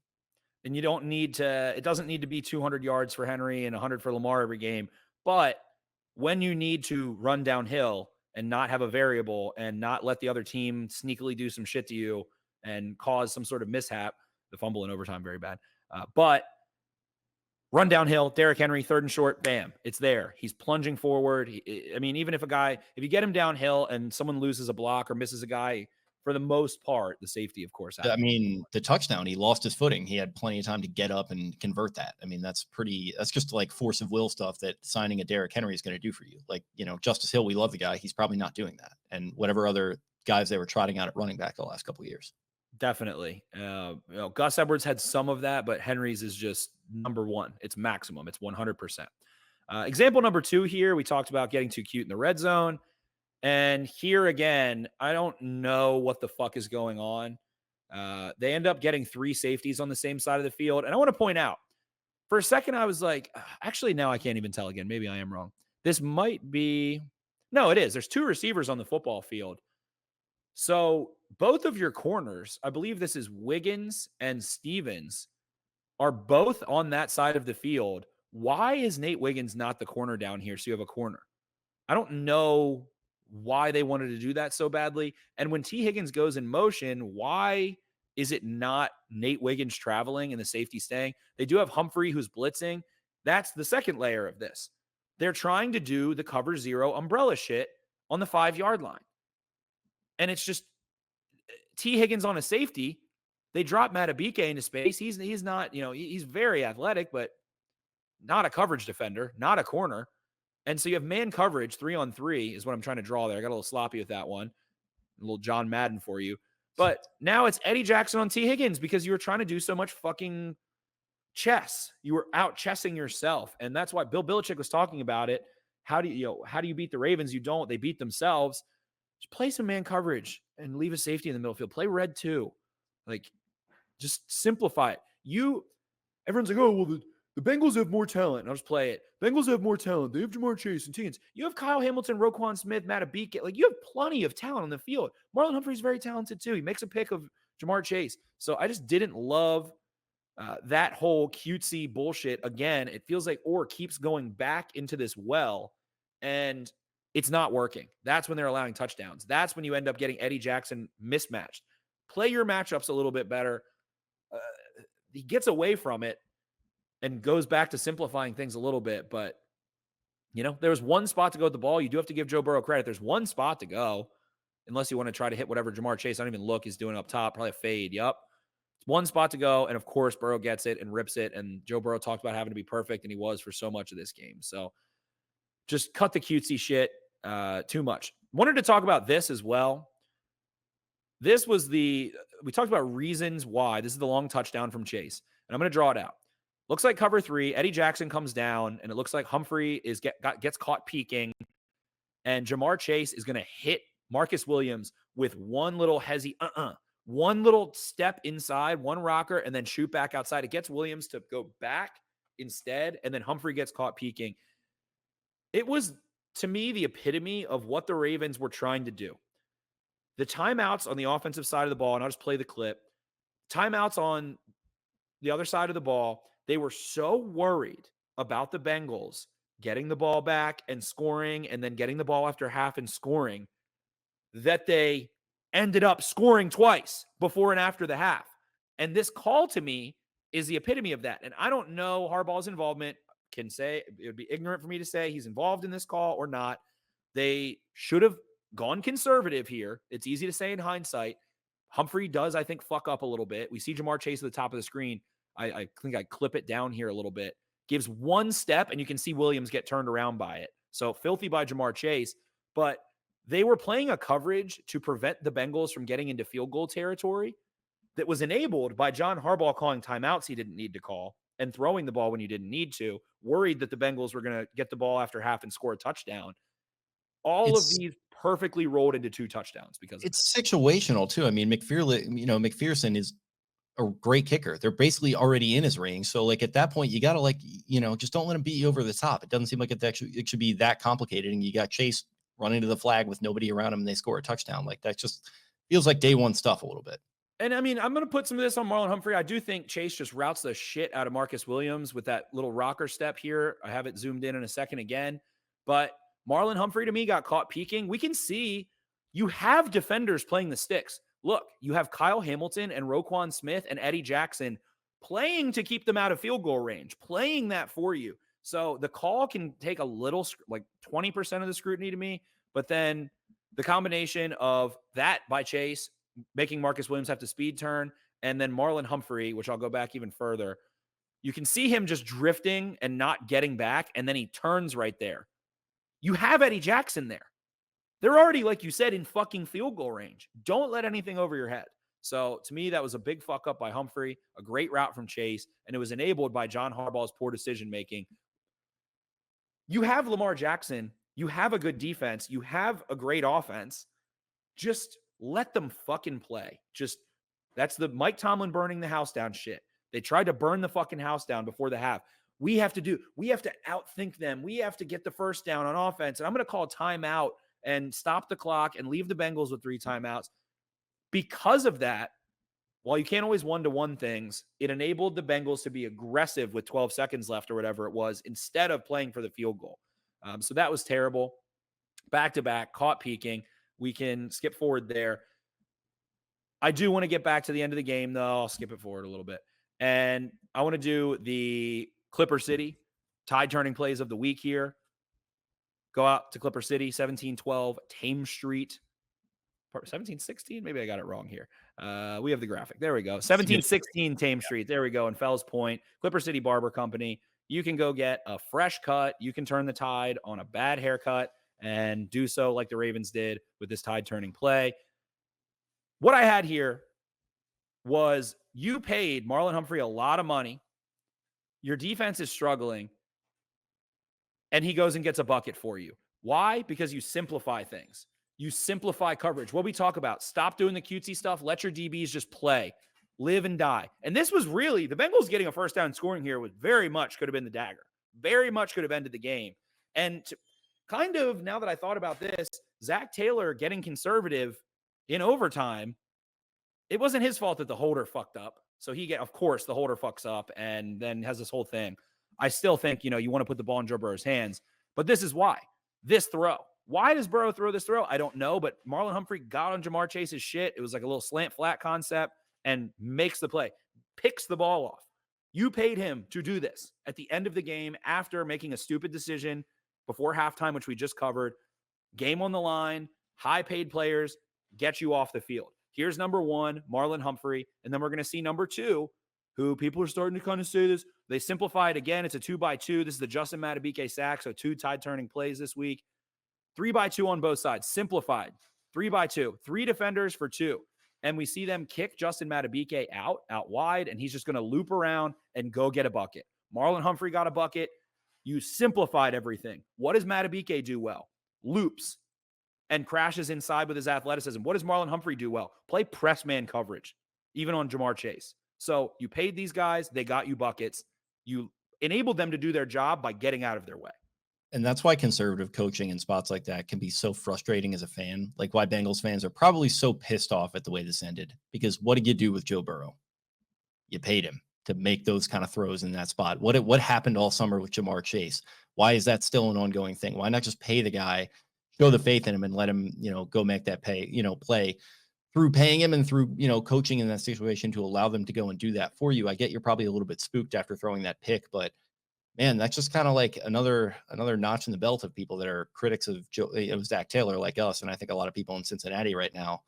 And you don't need to, it doesn't need to be 200 yards for Henry and 100 for Lamar every game. But when you need to run downhill and not have a variable and not let the other team sneakily do some shit to you and cause some sort of mishap, the fumble in overtime, very bad. But run downhill, Derrick Henry, 3rd and short, bam, it's there. He's plunging forward. Even if you get him downhill and someone loses a block or misses a guy, for the most part, the safety, of course. The touchdown, he lost his footing. He had plenty of time to get up and convert that. That's just like force of will stuff that signing a Derrick Henry is going to do for you. Like, Justice Hill, we love the guy. He's probably not doing that. And whatever other guys they were trotting out at running back the last couple of years. Definitely. Gus Edwards had some of that, but Henry's is just number one. It's maximum. It's 100%. Example number 2 here, we talked about getting too cute in the red zone. And here again, I don't know what the fuck is going on. They end up getting 3 safeties on the same side of the field. And I want to point out, for a second, I was like, actually, now I can't even tell again. Maybe I am wrong. This might be, no, it is. There's 2 receivers on the football field. So both of your corners, I believe this is Wiggins and Stevens, are both on that side of the field. Why is Nate Wiggins not the corner down here so you have a corner? I don't know why they wanted to do that so badly. And when T. Higgins goes in motion, why is it not Nate Wiggins traveling and the safety staying? They do have Humphrey who's blitzing. That's the second layer of this. They're trying to do the cover 0 umbrella shit on the 5-yard line. And it's just T. Higgins on a safety. They drop Matabike into space. He's not, he's very athletic, but not a coverage defender, not a corner. And so you have man coverage 3-on-3 is what I'm trying to draw there. I got a little sloppy with that one. A little John Madden for you. But now it's Eddie Jackson on T. Higgins because you were trying to do so much fucking chess. You were out chessing yourself. And that's why Bill Belichick was talking about it. How do you beat the Ravens? You don't. They beat themselves. Just play some man coverage and leave a safety in the middle field. Play red too. Like, just simplify it. Everyone's like, oh, well, the Bengals have more talent. I'll just play it. Bengals have more talent. They have Jamar Chase and Tiggins. You have Kyle Hamilton, Roquan Smith, Matabike. Like, you have plenty of talent on the field. Marlon Humphrey is very talented too. He makes a pick of Jamar Chase. So I just didn't love that whole cutesy bullshit. Again, it feels like Orr keeps going back into this well, and it's not working. That's when they're allowing touchdowns. That's when you end up getting Eddie Jackson mismatched. Play your matchups a little bit better. He gets away from it and goes back to simplifying things a little bit. But, there's one spot to go with the ball. You do have to give Joe Burrow credit. There's one spot to go, unless you want to try to hit whatever Jamar Chase, I don't even look, is doing up top. Probably a fade. Yep. It's one spot to go. And, of course, Burrow gets it and rips it. And Joe Burrow talked about having to be perfect, and he was for so much of this game. So just cut the cutesy shit too much. Wanted to talk about this as well. This was we talked about reasons why. This is the long touchdown from Chase. And I'm going to draw it out. Looks like cover 3. Eddie Jackson comes down, and it looks like Humphrey gets caught peeking, and Jamar Chase is going to hit Marcus Williams with one little one little step inside, one rocker, and then shoot back outside. It gets Williams to go back instead, and then Humphrey gets caught peeking. It was, to me, the epitome of what the Ravens were trying to do. The timeouts on the offensive side of the ball, and I'll just play the clip. timeouts on the other side of the ball. They were so worried about the Bengals getting the ball back and scoring, and then getting the ball after half and scoring, that they ended up scoring twice before and after the half. And this call to me is the epitome of that. And I don't know Harbaugh's involvement. Can say it would be ignorant for me to say he's involved in this call or not. They should have gone conservative here. It's easy to say in hindsight. Humphrey does, I think, fuck up a little bit. We see Jamar Chase at the top of the screen. I think I clip it down here a little bit. Gives one step, and you can see Williams get turned around by it. So filthy by Jamar Chase. But they were playing a coverage to prevent the Bengals from getting into field goal territory that was enabled by John Harbaugh calling timeouts he didn't need to call and throwing the ball when you didn't need to, worried that the Bengals were going to get the ball after half and score a touchdown. All of these perfectly rolled into 2 touchdowns because it's situational too. I mean, McPherson is a great kicker. They're basically already in his range. So like at that point, you got to just don't let him beat you over the top. It doesn't seem like it should be that complicated. And you got Chase running to the flag with nobody around him and they score a touchdown. Like that just feels like day one stuff a little bit. And I mean, I'm going to put some of this on Marlon Humphrey. I do think Chase just routes the shit out of Marcus Williams with that little rocker step here. I have it zoomed in a second again, but Marlon Humphrey to me got caught peeking. We can see you have defenders playing the sticks. Look, you have Kyle Hamilton and Roquan Smith and Eddie Jackson playing to keep them out of field goal range, playing that for you. So the call can take a little, like 20% of the scrutiny to me, but then the combination of that by Chase, making Marcus Williams have to speed turn, and then Marlon Humphrey, which I'll go back even further, you can see him just drifting and not getting back, and then he turns right there. You have Eddie Jackson there. They're already, like you said, in fucking field goal range. Don't let anything over your head. So to me, that was a big fuck up by Humphrey, a great route from Chase, and it was enabled by John Harbaugh's poor decision-making. You have Lamar Jackson. You have a good defense. You have a great offense. Just let them fucking play. That's the Mike Tomlin burning the house down shit. They tried to burn the fucking house down before the half. We have to outthink them. We have to get the first down on offense. And I'm going to call timeout and stop the clock and leave the Bengals with 3 timeouts. Because of that, while you can't always one-to-one things, it enabled the Bengals to be aggressive with 12 seconds left or whatever it was, instead of playing for the field goal. So that was terrible. Back-to-back, caught peeking. We can skip forward there. I do want to get back to the end of the game, though. I'll skip it forward a little bit. And I want to do the Clipper City tide turning plays of the week here. Go out to Clipper City, 1712 Thames Street. 1716? Maybe I got it wrong here. We have the graphic. There we go. 1716 Thames Street. There we go. In Fells Point, Clipper City Barber Company. You can go get a fresh cut. You can turn the tide on a bad haircut and do so like the Ravens did with this tide turning play. What I had here was you paid Marlon Humphrey a lot of money. Your defense is struggling, and he goes and gets a bucket for you. Why? Because you simplify things. You simplify coverage. What we talk about, stop doing the cutesy stuff. Let your DBs just play, live and die. And this was really, the Bengals getting a first down scoring here was very much could have been the dagger. Very much could have ended the game. And kind of, now that I thought about this, Zach Taylor getting conservative in overtime, it wasn't his fault that the holder fucked up. So of course, the holder fucks up and then has this whole thing. I still think, you want to put the ball in Joe Burrow's hands, but this is why. This throw. Why does Burrow throw this throw? I don't know, but Marlon Humphrey got on Jamar Chase's shit. It was like a little slant flat concept and makes the play, picks the ball off. You paid him to do this at the end of the game after making a stupid decision before halftime, which we just covered. Game on the line, high paid players, get you off the field. Here's number 1, Marlon Humphrey. And then we're going to see number 2, who people are starting to kind of say this. They simplify it again. It's a 2x2. This is the Justin Madubuike sack. So 2 tide turning plays this week. 3x2 on both sides. Simplified. 3x2. 3 defenders for 2. And we see them kick Justin Madubuike out wide, and he's just going to loop around and go get a bucket. Marlon Humphrey got a bucket. You simplified everything. What does Madubuike do well? Loops and crashes inside with his athleticism. What does Marlon Humphrey do well? Play press man coverage, even on Jamar Chase. So you paid these guys. They got you buckets. You enabled them to do their job by getting out of their way. And that's why conservative coaching in spots like that can be so frustrating as a fan. Like why Bengals fans are probably so pissed off at the way this ended. Because what did you do with Joe Burrow? you paid him to make those kind of throws in that spot. What happened all summer with Jamar Chase? Why is that still an ongoing thing? Why not just pay the guy, show the faith in him, and let him, go make that play through paying him and through, coaching in that situation to allow them to go and do that for you. I get you're probably a little bit spooked after throwing that pick, but man, that's just kind of like another notch in the belt of people that are critics of Zach Taylor like us. And I think a lot of people in Cincinnati right now,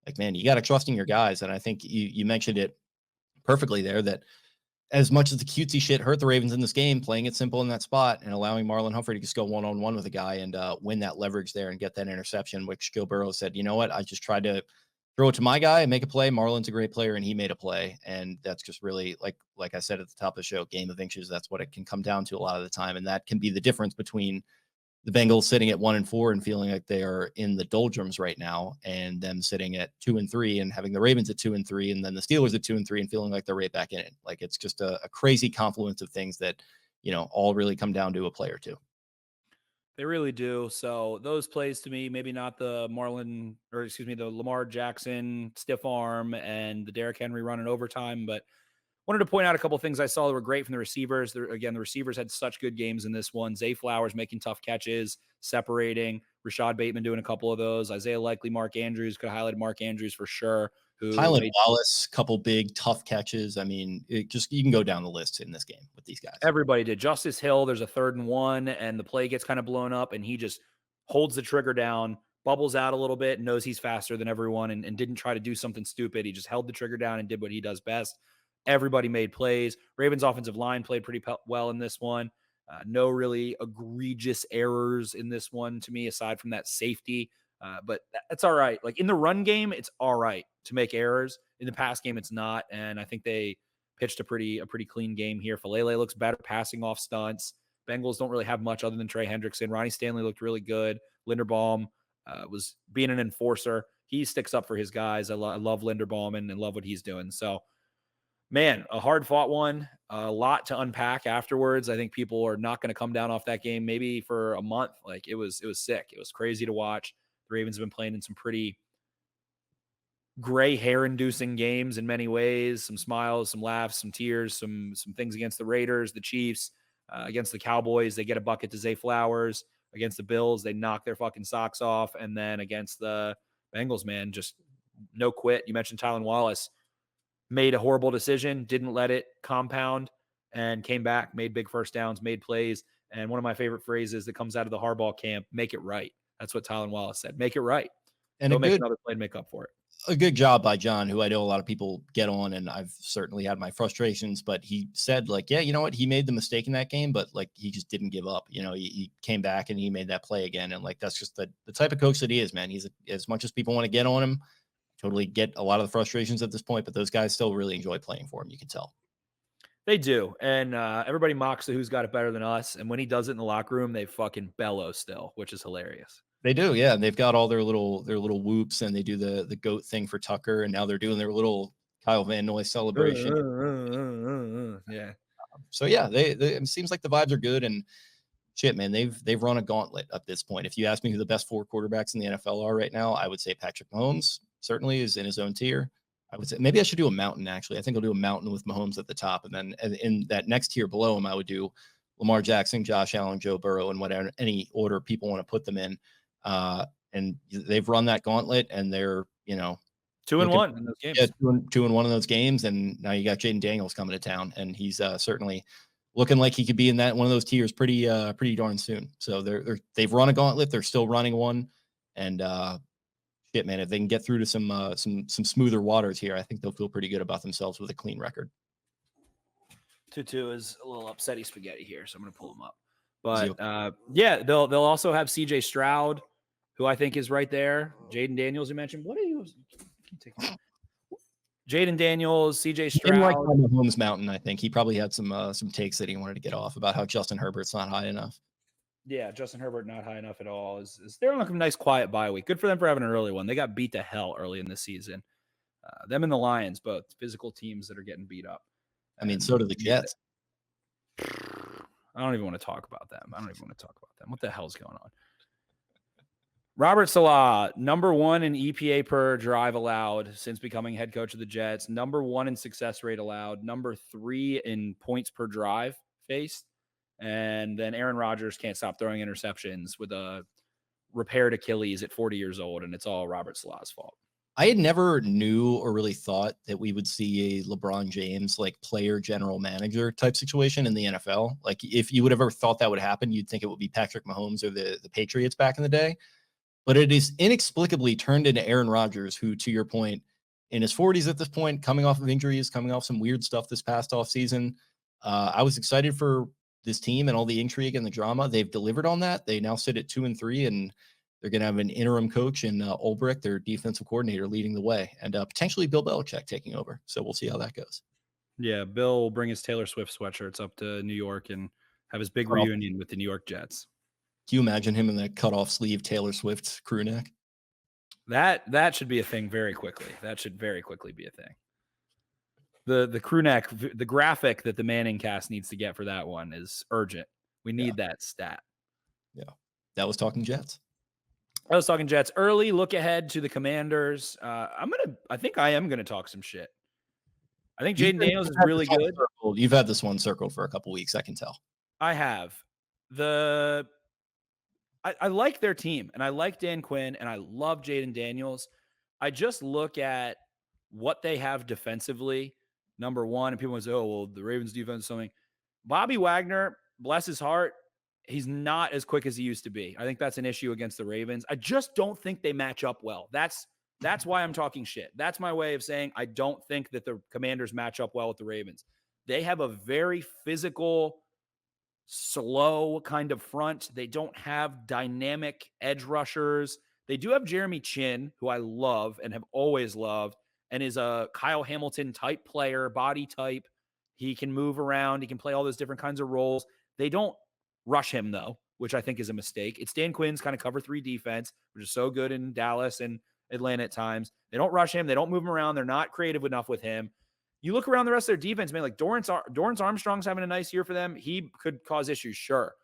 like, man, you got to trust in your guys. And I think you mentioned it perfectly there, that as much as the cutesy shit hurt the Ravens in this game, playing it simple in that spot and allowing Marlon Humphrey to just go one-on-one with a guy and win that leverage there and get that interception, which Joe Burrow said, you know what, I just tried to throw it to my guy and make a play. Marlon's a great player, and he made a play. And that's just really, like I said at the top of the show, game of inches. That's what it can come down to a lot of the time. And that can be the difference between the Bengals sitting at 1-4 and feeling like they are in the doldrums right now, and them sitting at 2-3 and having the Ravens at 2-3, and then the Steelers at 2-3 and feeling like they're right back in it. Like, it's just a crazy confluence of things that, all really come down to a play or two. They really do. So those plays to me, maybe not the the Lamar Jackson stiff arm and the Derrick Henry run in overtime, but wanted to point out a couple of things I saw that were great from the receivers. Again, the receivers had such good games in this one. Zay Flowers making tough catches, separating. Rashad Bateman doing a couple of those. Isaiah Likely, Mark Andrews, could have highlighted Mark Andrews for sure. Tylan Wallace, couple big, tough catches. I mean, you can go down the list in this game with these guys. Everybody did. Justice Hill, there's a 3rd and 1, and the play gets kind of blown up, and he just holds the trigger down, bubbles out a little bit, knows he's faster than everyone, and didn't try to do something stupid. He just held the trigger down and did what he does best. Everybody made plays. Ravens offensive line played pretty well in this one. No really egregious errors in this one to me, aside from that safety. But that's all right. Like, in the run game, it's all right to make errors. In the pass game, it's not. And I think they pitched a pretty clean game here. Falele looks better passing off stunts. Bengals don't really have much other than Trey Hendrickson. Ronnie Stanley looked really good. Linderbaum was being an enforcer. He sticks up for his guys. I love Linderbaum and love what he's doing. So, man, a hard-fought one, a lot to unpack afterwards. I think people are not going to come down off that game maybe for a month. Like, it was sick. It was crazy to watch. The Ravens have been playing in some pretty gray hair-inducing games in many ways. Some smiles, some laughs, some tears, some things against the Raiders, the Chiefs, against the Cowboys. They get a bucket to Zay Flowers. Against the Bills, they knock their fucking socks off. And then against the Bengals, man, just no quit. You mentioned Tylan Wallace. Made a horrible decision, didn't let it compound, and came back, made big first downs, made plays. And one of my favorite phrases that comes out of the Harbaugh camp, make it right. That's what Tylan Wallace said. Make it right. And go make another play and make up for it. A good job by John, who I know a lot of people get on, and I've certainly had my frustrations, but he said, like, yeah, you know what? He made the mistake in that game, but, like, he just didn't give up. He came back and he made that play again. And, like, that's just the type of coach that he is, man. He's as much as people want to get on him, totally get a lot of the frustrations at this point, but those guys still really enjoy playing for him. You can tell. They do. And everybody mocks the who's got it better than us. And when he does it in the locker room, they fucking bellow still, which is hilarious. They do. Yeah. And they've got all their little whoops, and they do the goat thing for Tucker. And now they're doing their little Kyle Van Noy celebration. Yeah. So yeah, it seems like the vibes are good, and shit, man, they've run a gauntlet at this point. If you ask me who the best 4 quarterbacks in the NFL are right now, I would say Patrick Mahomes certainly is in his own tier. I would say maybe I should do a mountain, actually. I think I'll do a mountain with Mahomes at the top. And then in that next tier below him, I would do Lamar Jackson, Josh Allen, Joe Burrow, and whatever any order people want to put them in. And they've run that gauntlet, and they're, 2-1 in those games. Yeah, 2-1 in those games. And now you got Jaden Daniels coming to town, and he's certainly looking like he could be in that one of those tiers pretty darn soon. So they've run a gauntlet. They're still running one. And shit, man, if they can get through to some smoother waters here, I think they'll feel pretty good about themselves with a clean record. 2-2 is a little upsetty spaghetti here, so I'm going to pull them up. But yeah, they'll also have CJ Stroud, who I think is right there. Jaden Daniels, you mentioned. What are you? Jaden Daniels, CJ Stroud. He didn't like Mahomes Mountain, I think. He probably had some takes that he wanted to get off about how Justin Herbert's not high enough. Yeah, Justin Herbert not high enough at all. They're on a nice quiet bye week. Good for them for having an early one. They got beat to hell early in the season. Them and the Lions, both physical teams that are getting beat up. I mean, so do the Jets. I don't even want to talk about them. What the hell's going on? Robert Salah, number 1 in EPA per drive allowed since becoming head coach of the Jets, number 1 in success rate allowed, number 3 in points per drive faced. And then Aaron Rodgers can't stop throwing interceptions with a repaired Achilles at 40 years old, and it's all Robert Salah's fault. I had never knew or really thought that we would see a LeBron James like player general manager type situation in the NFL. Like if you would have ever thought that would happen, you'd think it would be Patrick Mahomes or the Patriots back in the day. But it is inexplicably turned into Aaron Rodgers, who, to your point, in his 40s at this point, coming off of injuries, coming off some weird stuff this past offseason. I was excited for this team and all the intrigue and the drama. They've delivered on that. They now sit at 2-3, and they're going to have an interim coach in Ulbrich, their defensive coordinator, leading the way, and potentially Bill Belichick taking over. So we'll see how that goes. Yeah, Bill will bring his Taylor Swift sweatshirts up to New York and have his big reunion with the New York Jets. Can you imagine him in that cut-off sleeve Taylor Swift crew neck? That should be a thing very quickly. That should very quickly be a thing. The crew neck, the graphic that the Manning cast needs to get for that one is urgent. We need that stat. Yeah, that was Talking Jets. I was talking Jets. Early look ahead to the Commanders. I think I am gonna talk some shit. I think Jaden Daniels is really good. You've had this one circled for a couple weeks, I can tell. I have. I like their team, and I like Dan Quinn, and I love Jaden Daniels. I just look at what they have defensively, number one, and people will say, oh, well, the Ravens defense is something. Bobby Wagner, bless his heart, he's not as quick as he used to be. I think that's an issue against the Ravens. I just don't think they match up well. That's why I'm talking shit. That's my way of saying I don't think that the Commanders match up well with the Ravens. They have a very physical, slow kind of front. They don't have dynamic edge rushers. They do have Jeremy Chin, who I love and have always loved, and is a Kyle Hamilton type player, body type. He can move around. He can play all those different kinds of roles. They don't rush him, though, which I think is a mistake. It's Dan Quinn's kind of cover three defense, which is so good in Dallas and Atlanta at times. They don't rush him. They don't move him around. They're not creative enough with him. You look around the rest of their defense, man, like Dorrance Armstrong's having a nice year for them. He could cause issues, sure.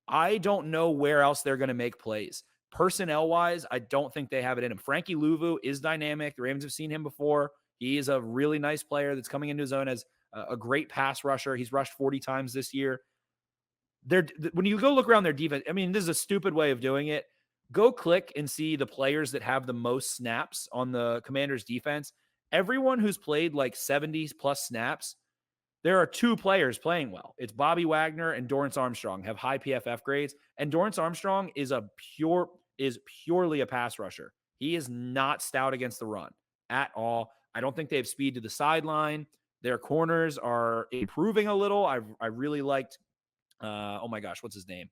I don't know where else they're going to make plays. Personnel-wise, I don't think they have it in him. Frankie Louvu is dynamic. The Ravens have seen him before. He is a really nice player that's coming into his own as a great pass rusher. He's rushed 40 times this year. When you go look around their defense, I mean, this is a stupid way of doing it. Go click and see the players that have the most snaps on the Commanders defense. Everyone who's played like 70 plus snaps, there are two players playing well. It's Bobby Wagner and Dorrance Armstrong have high PFF grades. And Dorrance Armstrong is purely a pass rusher. He is not stout against the run at all. I don't think they have speed to the sideline. Their corners are improving a little. I really liked, oh my gosh, what's his name?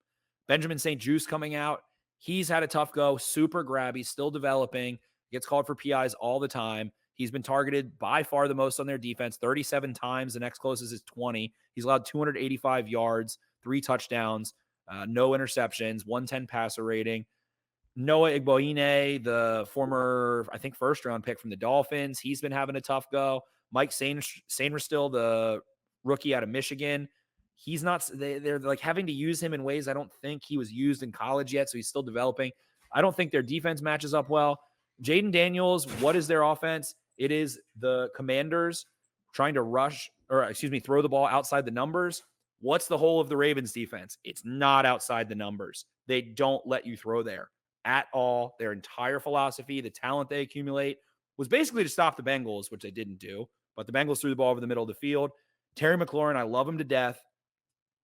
Benjamin St. Juste coming out. He's had a tough go, super grabby, still developing, gets called for PIs all the time. He's been targeted by far the most on their defense, 37 times. The next closest is 20. He's allowed 285 yards, 3 touchdowns, no interceptions, 110 passer rating. Noah Igboine, the former, I think, first-round pick from the Dolphins, he's been having a tough go. Mike Sainristil, the rookie out of Michigan, he's not. They're like having to use him in ways I don't think he was used in college yet, so he's still developing. I don't think their defense matches up well. Jaden Daniels, what is their offense? It is the Commanders trying to throw the ball outside the numbers. What's the whole of the Ravens defense? It's not outside the numbers. They don't let you throw there at all. Their entire philosophy, the talent they accumulate, was basically to stop the Bengals, which they didn't do. But the Bengals threw the ball over the middle of the field. Terry McLaurin, I love him to death.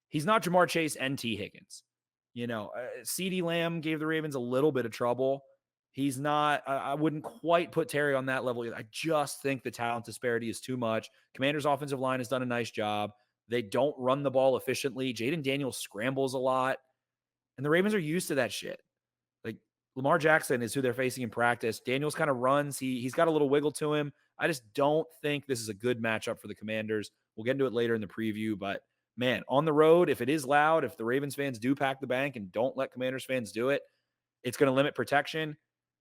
He's not Jamar Chase and T. Higgins. CeeDee Lamb gave the Ravens a little bit of trouble. He's not, I wouldn't quite put Terry on that level. I just think the talent disparity is too much. Commanders' offensive line has done a nice job. They don't run the ball efficiently. Jaden Daniels scrambles a lot. And the Ravens are used to that shit. Like Lamar Jackson is who they're facing in practice. Daniels kind of runs. He's got a little wiggle to him. I just don't think this is a good matchup for the Commanders. We'll get into it later in the preview. But, man, on the road, if it is loud, if the Ravens fans do pack the bank and don't let Commanders fans do it, it's going to limit protection.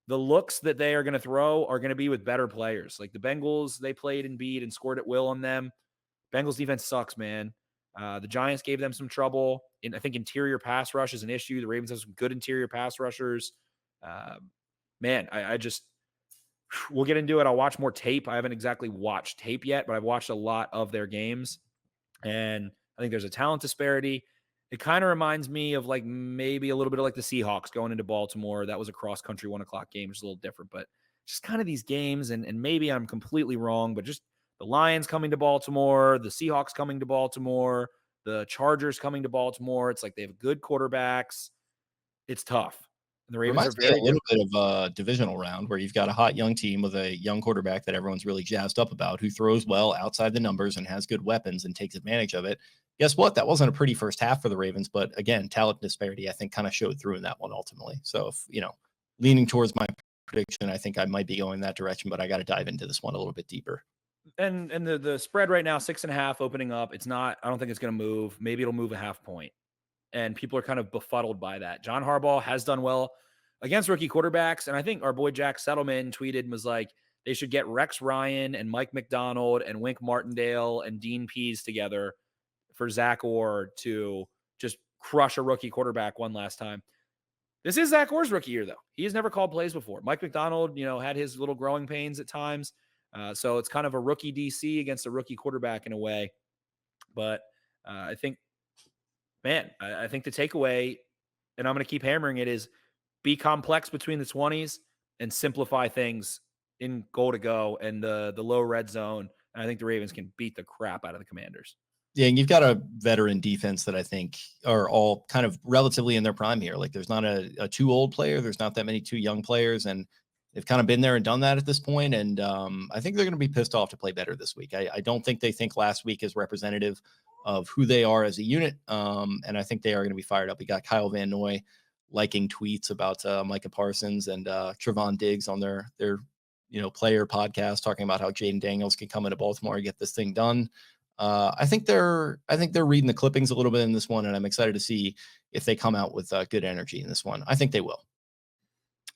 The looks that they are going to throw are going to be with better players. Like the Bengals, they played Embiid and scored at will on them. Bengals defense sucks, man. The Giants gave them some trouble. I think interior pass rush is an issue. The Ravens have some good interior pass rushers. Man, I just, we'll get into it. I'll watch more tape. I haven't exactly watched tape yet, but I've watched a lot of their games. And I think there's a talent disparity. It kind of reminds me of like maybe a little bit of like the Seahawks going into Baltimore. That was a cross-country 1 o'clock game, which is a little different, but just kind of these games. And maybe I'm completely wrong, but just the Lions coming to Baltimore, the Seahawks coming to Baltimore, the Chargers coming to Baltimore. It's like they have good quarterbacks. It's tough. And the Ravens are very a little bit of a divisional round where you've got a hot young team with a young quarterback that everyone's really jazzed up about, who throws well outside the numbers and has good weapons and takes advantage of it. Guess what? That wasn't a pretty first half for the Ravens, but again, talent disparity, I think, kind of showed through in that one ultimately. So, if, leaning towards my prediction, I think I might be going that direction, but I got to dive into this one a little bit deeper. And the spread right now, 6.5 opening up. It's not, I don't think it's going to move. Maybe it'll move a half point. And people are kind of befuddled by that. John Harbaugh has done well against rookie quarterbacks. And I think our boy Jack Settleman tweeted and was like, they should get Rex Ryan and Mike McDonald and Wink Martindale and Dean Pease together for Zach Orr to just crush a rookie quarterback one last time. This is Zach Orr's rookie year, though. He has never called plays before. Mike McDonald, had his little growing pains at times. So it's kind of a rookie DC against a rookie quarterback in a way. But I think, I think the takeaway, and I'm going to keep hammering it, is be complex between the 20s and simplify things in goal to go and the low red zone. And I think the Ravens can beat the crap out of the Commanders. Yeah, and you've got a veteran defense that I think are all kind of relatively in their prime here. Like there's not a too old player. There's not that many too young players. And they've kind of been there and done that at this point. And I think they're going to be pissed off to play better this week. I don't think they think last week is representative of who they are as a unit. And I think they are going to be fired up. We got Kyle Van Noy liking tweets about Micah Parsons and Trevon Diggs on their player podcast, talking about how Jaden Daniels can come into Baltimore and get this thing done. I think they're reading the clippings a little bit in this one, and I'm excited to see if they come out with good energy in this one. I think they will.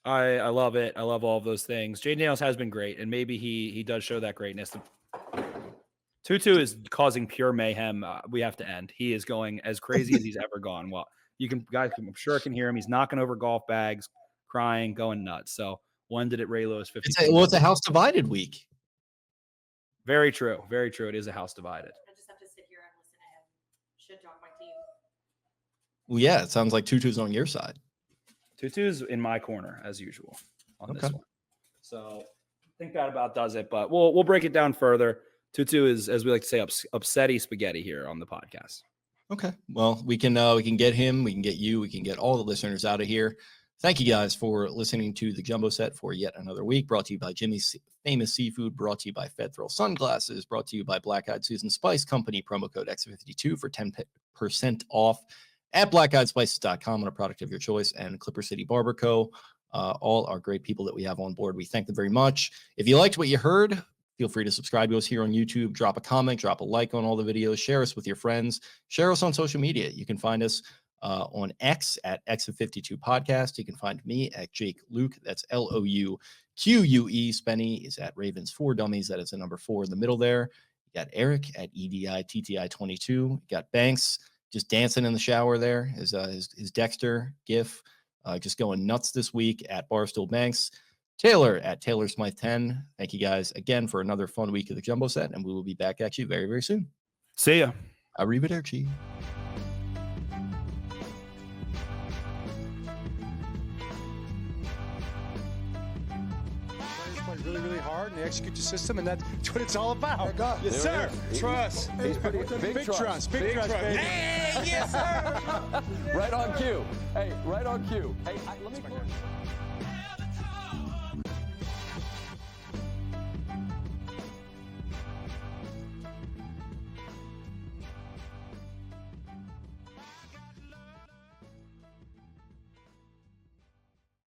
I love it. I love all of those things. Jaden Daniels has been great, and maybe he does show that greatness. Tutu is causing pure mayhem. We have to end. He is going as crazy as he's ever gone. Well, I'm sure can hear him. He's knocking over golf bags, crying, going nuts. So when did it Ray Lewis 50? It's a house divided week. Very true. Very true. It is a house divided. I just have to sit here and listen to him shit talk my team. Well, yeah, it sounds like Tutu's on your side. Tutu's in my corner as usual on this one. So I think that about does it, but we'll break it down further. Tutu is, as we like to say, upsetty spaghetti here on the podcast. Okay. Well, we can get him, we can get you, we can get all the listeners out of here. Thank you guys for listening to the Jumbo Set for yet another week. Brought to you by Jimmy's Famous Seafood. Brought to you by Fed Thrill Sunglasses. Brought to you by Black Eyed Susan Spice Company. Promo code X52 for 10% off at blackeyedsspices.com on a product of your choice, and Clipper City Barber Co. All are great people that we have on board. We thank them very much. If you liked what you heard, feel free to subscribe to us here on YouTube. Drop a comment, drop a like on all the videos. Share us with your friends. Share us on social media. You can find us on X at X52 Podcast. You can find me at Jake Luke. That's LOUQUE. Spenny is at Ravens 4 Dummies. That is the number 4 in the middle there. You got Eric at EDITTI22. You got Banks just dancing in the shower there. His Dexter gif just going nuts this week at Barstool Banks. Taylor at Taylor Smythe 10. Thank you guys again for another fun week of the Jumbo Set, and we will be back at you very, very soon. See ya. Arrivederci. Really, really hard, and they execute the system, and that's what it's all about. Yes, sir. Trust. He's pretty Big trust, baby. Hey, yes, sir. Right on cue. Hey, right on cue. Hey, let me.